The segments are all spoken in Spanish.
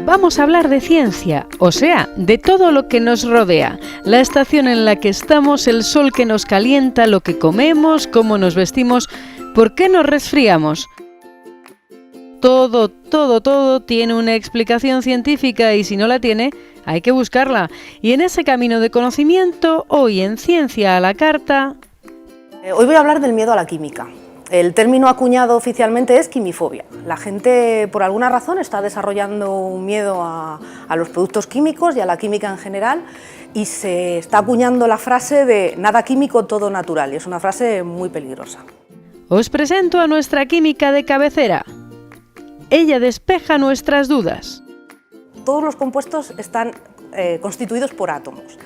Vamos a hablar de ciencia, o sea, de todo lo que nos rodea, la estación en la que estamos, el sol que nos calienta, lo que comemos, cómo nos vestimos, por qué nos resfriamos. Todo tiene una explicación científica y si no la tiene, hay que buscarla. Y en ese camino de conocimiento, hoy en Ciencia a la Carta... Hoy voy a hablar del miedo a la química. El término acuñado oficialmente es quimifobia. La gente, por alguna razón, está desarrollando un miedo a los productos químicos y a la química en general y se está acuñando la frase de nada químico, todo natural. Y es una frase muy peligrosa. Os presento a nuestra química de cabecera. Ella despeja nuestras dudas. Todos los compuestos están constituidos por átomos.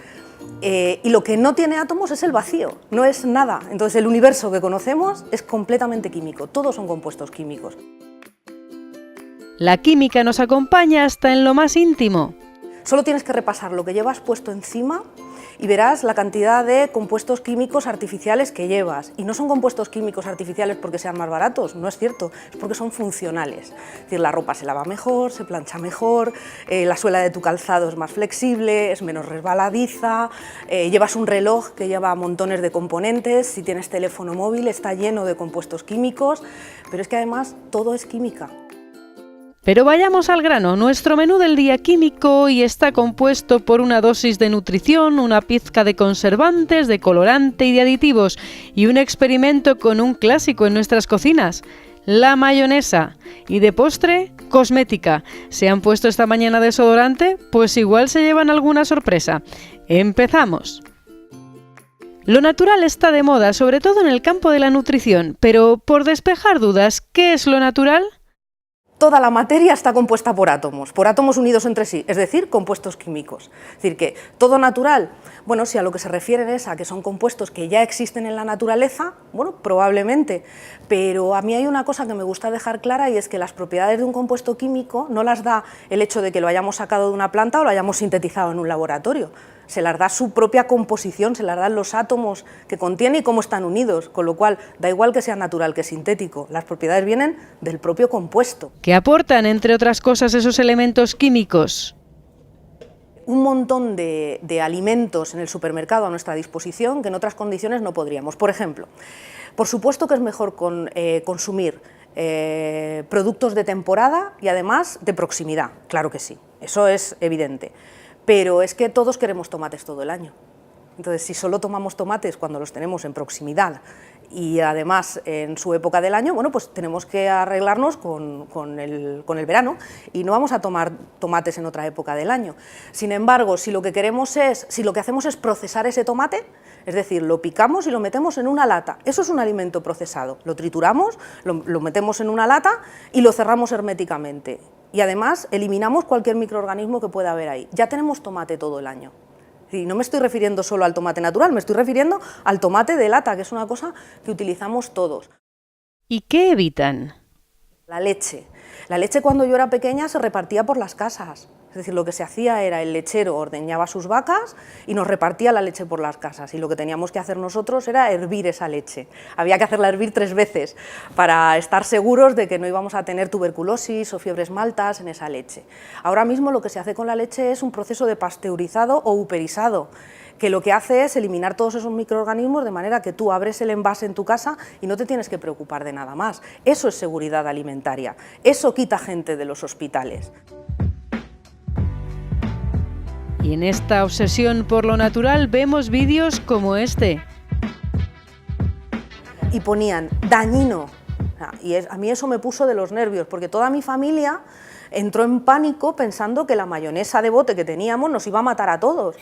Y lo que no tiene átomos es el vacío, no es nada. Entonces el universo que conocemos es completamente químico, todos son compuestos químicos. La química nos acompaña hasta en lo más íntimo. Solo tienes que repasar lo que llevas puesto encima y verás la cantidad de compuestos químicos artificiales que llevas. Y no son compuestos químicos artificiales porque sean más baratos, no es cierto, es porque son funcionales. Es decir, la ropa se lava mejor, se plancha mejor, la suela de tu calzado es más flexible, es menos resbaladiza, llevas un reloj que lleva montones de componentes, si tienes teléfono móvil está lleno de compuestos químicos, pero es que además todo es química. Pero vayamos al grano, nuestro menú del día químico hoy está compuesto por una dosis de nutrición, una pizca de conservantes, de colorante y de aditivos, y un experimento con un clásico en nuestras cocinas, la mayonesa, y de postre, cosmética. ¿Se han puesto esta mañana desodorante? Pues igual se llevan alguna sorpresa. ¡Empezamos! Lo natural está de moda, sobre todo en el campo de la nutrición, pero por despejar dudas, ¿qué es lo natural? Toda la materia está compuesta por átomos unidos entre sí, es decir, compuestos químicos. Es decir, que todo natural, bueno, si a lo que se refieren es a que son compuestos que ya existen en la naturaleza, bueno, probablemente, pero a mí hay una cosa que me gusta dejar clara y es que las propiedades de un compuesto químico no las da el hecho de que lo hayamos sacado de una planta o lo hayamos sintetizado en un laboratorio. Se las da su propia composición, se las dan los átomos que contiene y cómo están unidos, con lo cual da igual que sea natural que sintético, las propiedades vienen del propio compuesto. ¿Qué aportan, entre otras cosas, esos elementos químicos? Un montón de alimentos en el supermercado a nuestra disposición que en otras condiciones no podríamos. Por ejemplo, por supuesto que es mejor consumir productos de temporada y además de proximidad, claro que sí, eso es evidente. Pero es que todos queremos tomates todo el año. Entonces, si solo tomamos tomates cuando los tenemos en proximidad y además en su época del año, bueno, pues tenemos que arreglarnos con el verano y no vamos a tomar tomates en otra época del año. Sin embargo, si lo que hacemos es procesar ese tomate, es decir, lo picamos y lo metemos en una lata, eso es un alimento procesado, lo trituramos, lo metemos en una lata y lo cerramos herméticamente. Y además eliminamos cualquier microorganismo que pueda haber ahí. Ya tenemos tomate todo el año. Y no me estoy refiriendo solo al tomate natural, me estoy refiriendo al tomate de lata, que es una cosa que utilizamos todos. ¿Y qué evitan? La leche. La leche cuando yo era pequeña se repartía por las casas. Es decir, lo que se hacía era el lechero ordeñaba sus vacas y nos repartía la leche por las casas. Y lo que teníamos que hacer nosotros era hervir esa leche. Había que hacerla hervir 3 veces para estar seguros de que no íbamos a tener tuberculosis o fiebres maltas en esa leche. Ahora mismo lo que se hace con la leche es un proceso de pasteurizado o uperizado, que lo que hace es eliminar todos esos microorganismos de manera que tú abres el envase en tu casa y no te tienes que preocupar de nada más. Eso es seguridad alimentaria, eso quita gente de los hospitales. Y en esta obsesión por lo natural vemos vídeos como este. Y ponían dañino, y a mí eso me puso de los nervios, porque toda mi familia entró en pánico pensando que la mayonesa de bote que teníamos nos iba a matar a todos,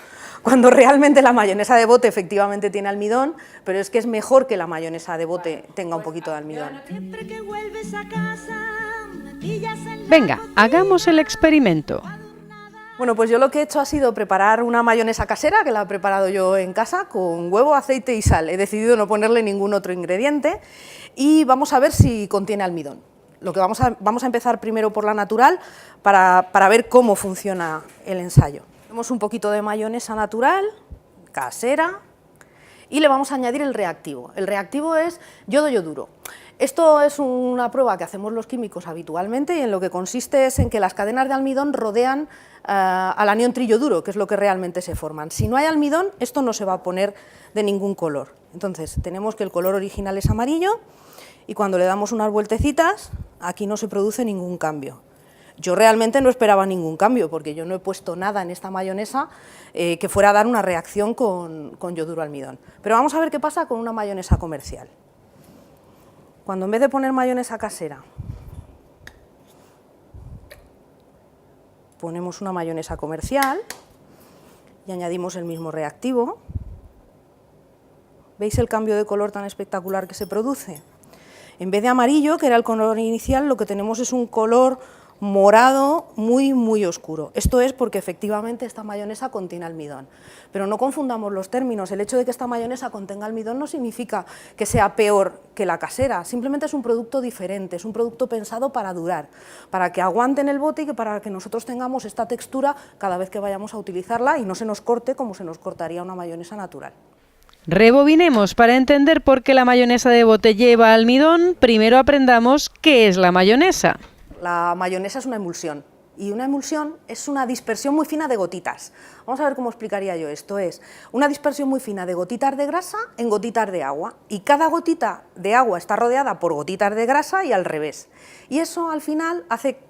cuando realmente la mayonesa de bote efectivamente tiene almidón, pero es que es mejor que la mayonesa de bote tenga un poquito de almidón. Venga, hagamos el experimento. Bueno, pues yo lo que he hecho ha sido preparar una mayonesa casera, que la he preparado yo en casa, con huevo, aceite y sal. He decidido no ponerle ningún otro ingrediente y vamos a ver si contiene almidón. Vamos a empezar primero por la natural para ver cómo funciona el ensayo. Tenemos un poquito de mayonesa natural, casera, y le vamos a añadir el reactivo. El reactivo es yodo yoduro. Esto es una prueba que hacemos los químicos habitualmente y en lo que consiste es en que las cadenas de almidón rodean al anión trillo duro, que es lo que realmente se forman. Si no hay almidón, esto no se va a poner de ningún color. Entonces, tenemos que el color original es amarillo y cuando le damos unas vueltecitas, aquí no se produce ningún cambio. Yo realmente no esperaba ningún cambio, porque yo no he puesto nada en esta mayonesa que fuera a dar una reacción con yoduro almidón. Pero vamos a ver qué pasa con una mayonesa comercial. Cuando en vez de poner mayonesa casera, ponemos una mayonesa comercial y añadimos el mismo reactivo, ¿veis el cambio de color tan espectacular que se produce? En vez de amarillo, que era el color inicial, lo que tenemos es un color morado muy oscuro. Esto es porque efectivamente esta mayonesa contiene almidón. Pero no confundamos los términos. El hecho de que esta mayonesa contenga almidón no significa que sea peor que la casera, simplemente es un producto diferente, es un producto pensado para durar, para que aguante en el bote y que para que nosotros tengamos esta textura cada vez que vayamos a utilizarla y no se nos corte como se nos cortaría una mayonesa natural. Rebobinemos para entender por qué la mayonesa de bote lleva almidón. Primero aprendamos qué es la mayonesa. La mayonesa es una emulsión y una emulsión es una dispersión muy fina de gotitas. Vamos a ver cómo explicaría yo esto. Es una dispersión muy fina de gotitas de grasa en gotitas de agua y cada gotita de agua está rodeada por gotitas de grasa y al revés. Y eso al final hace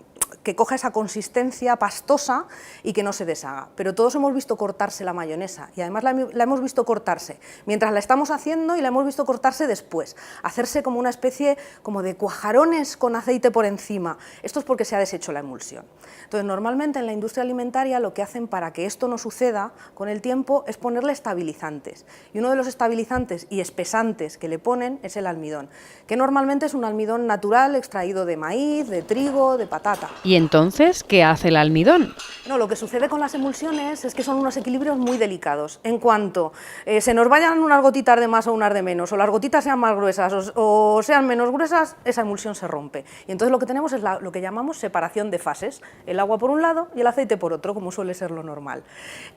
que coja esa consistencia pastosa y que no se deshaga. Pero todos hemos visto cortarse la mayonesa y además la hemos visto cortarse mientras la estamos haciendo y la hemos visto cortarse después, hacerse como una especie como de cuajarones con aceite por encima. Esto es porque se ha deshecho la emulsión. Entonces, normalmente en la industria alimentaria lo que hacen para que esto no suceda con el tiempo es ponerle estabilizantes. Y uno de los estabilizantes y espesantes que le ponen es el almidón, que normalmente es un almidón natural extraído de maíz, de trigo, de patata. ¿Y entonces qué hace el almidón? No, lo que sucede con las emulsiones es que son unos equilibrios muy delicados. En cuanto se nos vayan unas gotitas de más o unas de menos, o las gotitas sean más gruesas o sean menos gruesas, esa emulsión se rompe. Y entonces lo que tenemos es lo que llamamos separación de fases, el agua por un lado y el aceite por otro, como suele ser lo normal.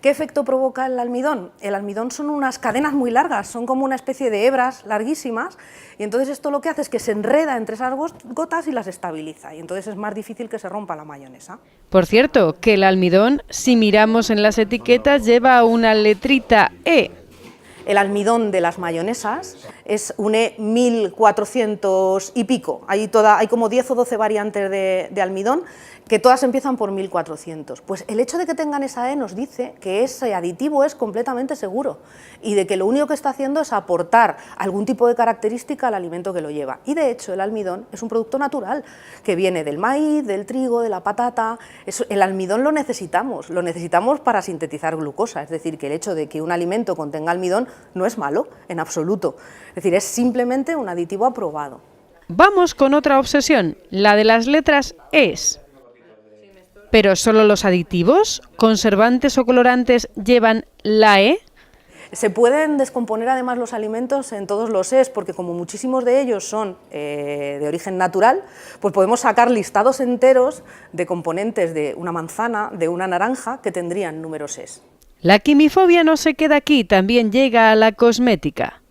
¿Qué efecto provoca el almidón? El almidón son unas cadenas muy largas, son como una especie de hebras larguísimas, y entonces esto lo que hace es que se enreda entre esas gotas y las estabiliza, y entonces es más difícil que se rompa la mayonesa. Por cierto, que el almidón, si miramos en las etiquetas, lleva una letrita E. El almidón de las mayonesas es un E1400 y pico. Hay como 10 o 12 variantes de almidón que todas empiezan por 1400. Pues el hecho de que tengan esa E nos dice que ese aditivo es completamente seguro y de que lo único que está haciendo es aportar algún tipo de característica al alimento que lo lleva. Y de hecho el almidón es un producto natural que viene del maíz, del trigo, de la patata. El almidón lo necesitamos para sintetizar glucosa, es decir, que el hecho de que un alimento contenga almidón no es malo en absoluto, es decir, es simplemente un aditivo aprobado. Vamos con otra obsesión, la de las letras ES. ¿Pero solo los aditivos, conservantes o colorantes llevan la E? Se pueden descomponer además los alimentos en todos los ES, porque como muchísimos de ellos son de origen natural, pues podemos sacar listados enteros de componentes de una manzana, de una naranja, que tendrían números ES. La quimifobia no se queda aquí, también llega a la cosmética.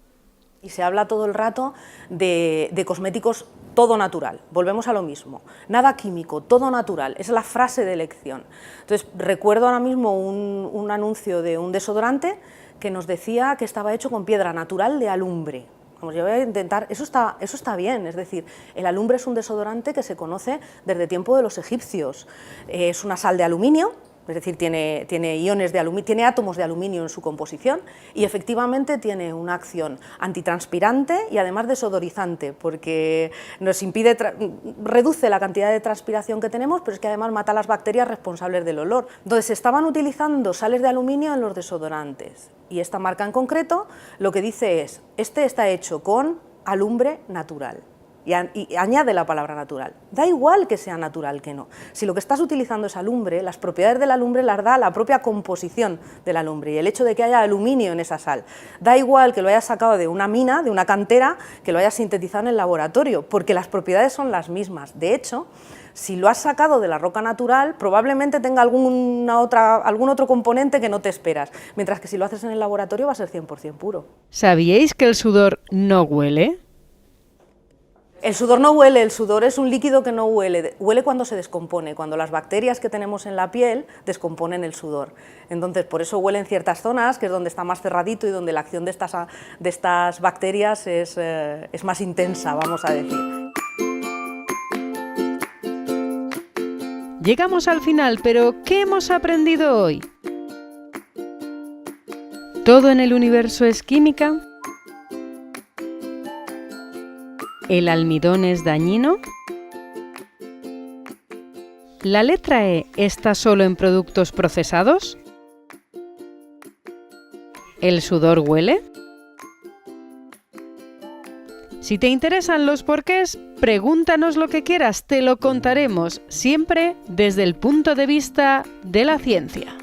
Y se habla todo el rato de cosméticos todo natural, volvemos a lo mismo, nada químico, todo natural, esa es la frase de elección. Entonces, recuerdo ahora mismo un anuncio de un desodorante que nos decía que estaba hecho con piedra natural de alumbre. Vamos, yo voy a intentar, eso está bien, es decir, el alumbre es un desodorante que se conoce desde tiempo de los egipcios, es una sal de aluminio, es decir, tiene iones de aluminio, tiene átomos de aluminio en su composición y efectivamente tiene una acción antitranspirante y además desodorizante, porque nos impide, reduce la cantidad de transpiración que tenemos, pero es que además mata las bacterias responsables del olor. Entonces se estaban utilizando sales de aluminio en los desodorantes y esta marca en concreto lo que dice es, este está hecho con alumbre natural. Y añade la palabra natural. Da igual que sea natural que no. Si lo que estás utilizando es alumbre, las propiedades del alumbre las da la propia composición del alumbre y el hecho de que haya aluminio en esa sal. Da igual que lo hayas sacado de una mina, de una cantera, que lo hayas sintetizado en el laboratorio, porque las propiedades son las mismas. De hecho, si lo has sacado de la roca natural, probablemente tenga algún otro componente que no te esperas, mientras que si lo haces en el laboratorio va a ser 100% puro. ¿Sabíais que el sudor no huele? El sudor no huele, el sudor es un líquido que no huele, huele cuando se descompone, cuando las bacterias que tenemos en la piel descomponen el sudor. Entonces, por eso huele en ciertas zonas, que es donde está más cerradito y donde la acción de estas bacterias es más intensa, vamos a decir. Llegamos al final, pero ¿qué hemos aprendido hoy? ¿Todo en el universo es química? ¿El almidón es dañino? ¿La letra E está solo en productos procesados? ¿El sudor huele? Si te interesan los porqués, pregúntanos lo que quieras, te lo contaremos, siempre desde el punto de vista de la ciencia.